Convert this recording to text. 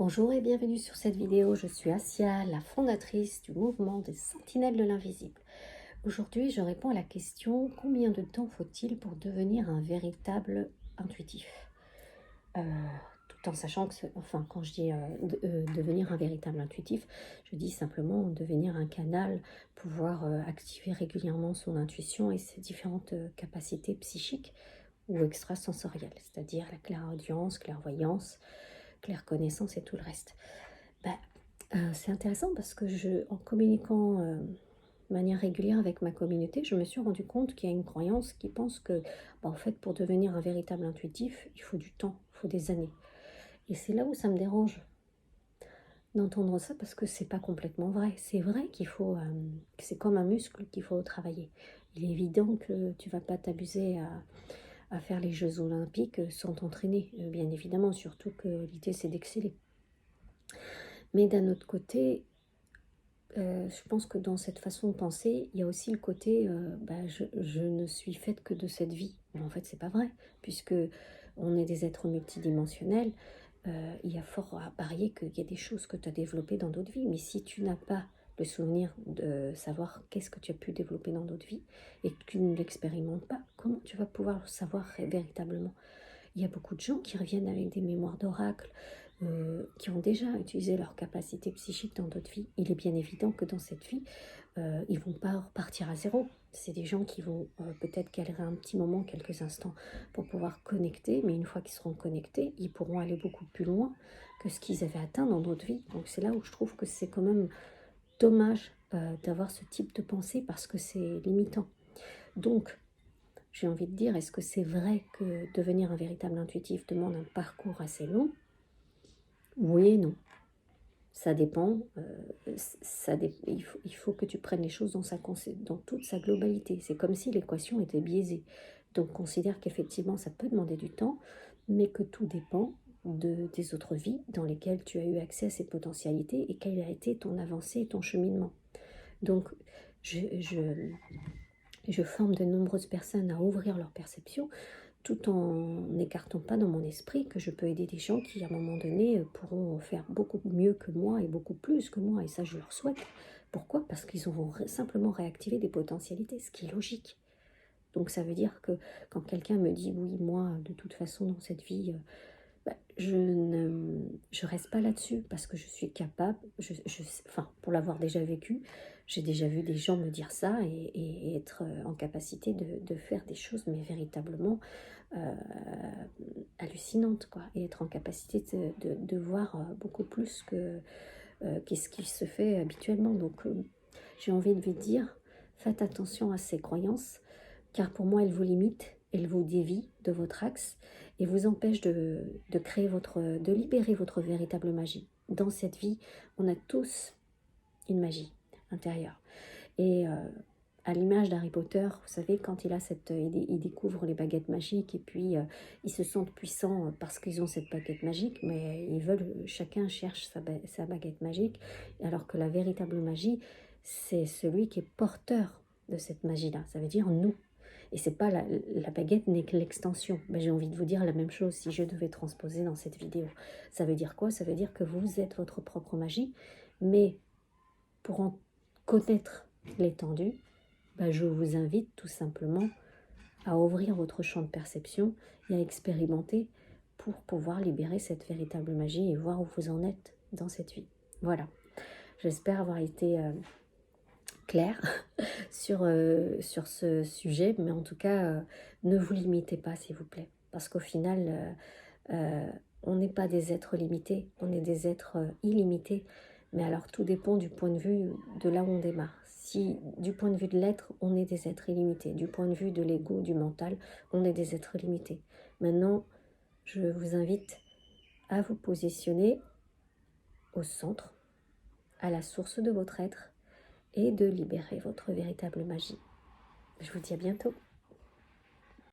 Bonjour et bienvenue sur cette vidéo. Je suis Assia, la fondatrice du mouvement des Sentinelles de l'Invisible. Aujourd'hui, je réponds à la question: combien de temps faut-il pour devenir un véritable intuitif? Tout en sachant que, quand je dis devenir un véritable intuitif, je dis simplement devenir un canal, pouvoir activer régulièrement son intuition et ses différentes capacités psychiques ou extrasensorielles, c'est-à-dire la clairaudience, clairvoyance, clairconnaissance et tout le reste. Bah, c'est intéressant parce que en communiquant de manière régulière avec ma communauté, je me suis rendu compte qu'il y a une croyance qui pense que, en fait, pour devenir un véritable intuitif, il faut du temps, il faut des années. Et c'est là où ça me dérange d'entendre ça parce que c'est pas complètement vrai. C'est vrai qu'il faut, que c'est comme un muscle qu'il faut travailler. Il est évident que tu vas pas t'abuser à faire les Jeux Olympiques sans t'entraîner, bien évidemment, surtout que l'idée c'est d'exceller. Mais d'un autre côté, je pense que dans cette façon de penser, il y a aussi le côté, je ne suis faite que de cette vie. Mais en fait, c'est pas vrai, puisque on est des êtres multidimensionnels. Il y a fort à parier qu'il y a des choses que tu as développées dans d'autres vies. Mais si tu n'as pas le souvenir de savoir qu'est-ce que tu as pu développer dans d'autres vies et que tu ne l'expérimentes pas, comment tu vas pouvoir le savoir véritablement? Il y a beaucoup de gens qui reviennent avec des mémoires d'oracle, qui ont déjà utilisé leur capacité psychique dans d'autres vies. Il est bien évident que dans cette vie, ils ne vont pas repartir à zéro. C'est des gens qui vont peut-être galérer un petit moment, quelques instants, pour pouvoir connecter, mais une fois qu'ils seront connectés, ils pourront aller beaucoup plus loin que ce qu'ils avaient atteint dans d'autres vies. Donc c'est là où je trouve que c'est quand même dommage d'avoir ce type de pensée parce que c'est limitant. Donc, j'ai envie de dire, est-ce que c'est vrai que devenir un véritable intuitif demande un parcours assez long? Oui et non. Ça dépend. Il faut que tu prennes les choses dans toute sa globalité. C'est comme si l'équation était biaisée. Donc, considère qu'effectivement, ça peut demander du temps, mais que tout dépend des autres vies dans lesquelles tu as eu accès à ces potentialités et quelle a été ton avancée et ton cheminement. Donc, je forme de nombreuses personnes à ouvrir leur perception, tout en n'écartant pas dans mon esprit que je peux aider des gens qui, à un moment donné, pourront faire beaucoup mieux que moi et beaucoup plus que moi, et ça, je leur souhaite. Pourquoi? Parce qu'ils auront simplement réactivé des potentialités, ce qui est logique. Donc ça veut dire que quand quelqu'un me dit: «Oui, moi, de toute façon, dans cette vie, je reste pas là-dessus parce que je suis capable, pour l'avoir déjà vécu, j'ai déjà vu des gens me dire ça et être en capacité de faire des choses, mais véritablement euh, hallucinantes, quoi, et être en capacité de voir beaucoup plus que qu'est-ce qui se fait habituellement. Donc, j'ai envie de vous dire, faites attention à ces croyances, car pour moi, elles vous limitent, elles vous dévient de votre axe et vous empêchent de libérer votre véritable magie. Dans cette vie, on a tous une magie intérieure. Et à l'image d'Harry Potter, vous savez, quand il découvre les baguettes magiques et puis ils se sentent puissants parce qu'ils ont cette baguette magique, mais chacun cherche sa baguette magique, alors que la véritable magie, c'est celui qui est porteur de cette magie-là. Ça veut dire nous. Et c'est pas la baguette n'est que l'extension. Mais j'ai envie de vous dire la même chose si je devais transposer dans cette vidéo. Ça veut dire quoi? Ça veut dire que vous êtes votre propre magie, mais pour en connaître l'étendue, je vous invite tout simplement à ouvrir votre champ de perception et à expérimenter pour pouvoir libérer cette véritable magie et voir où vous en êtes dans cette vie. Voilà, j'espère avoir été claire sur ce sujet, mais en tout cas, ne vous limitez pas, s'il vous plaît, parce qu'au final, on n'est pas des êtres limités, on est des êtres illimités. Mais alors tout dépend du point de vue de là où on démarre. Si du point de vue de l'être, on est des êtres illimités. Du point de vue de l'ego, du mental, on est des êtres limités. Maintenant, je vous invite à vous positionner au centre, à la source de votre être et de libérer votre véritable magie. Je vous dis à bientôt.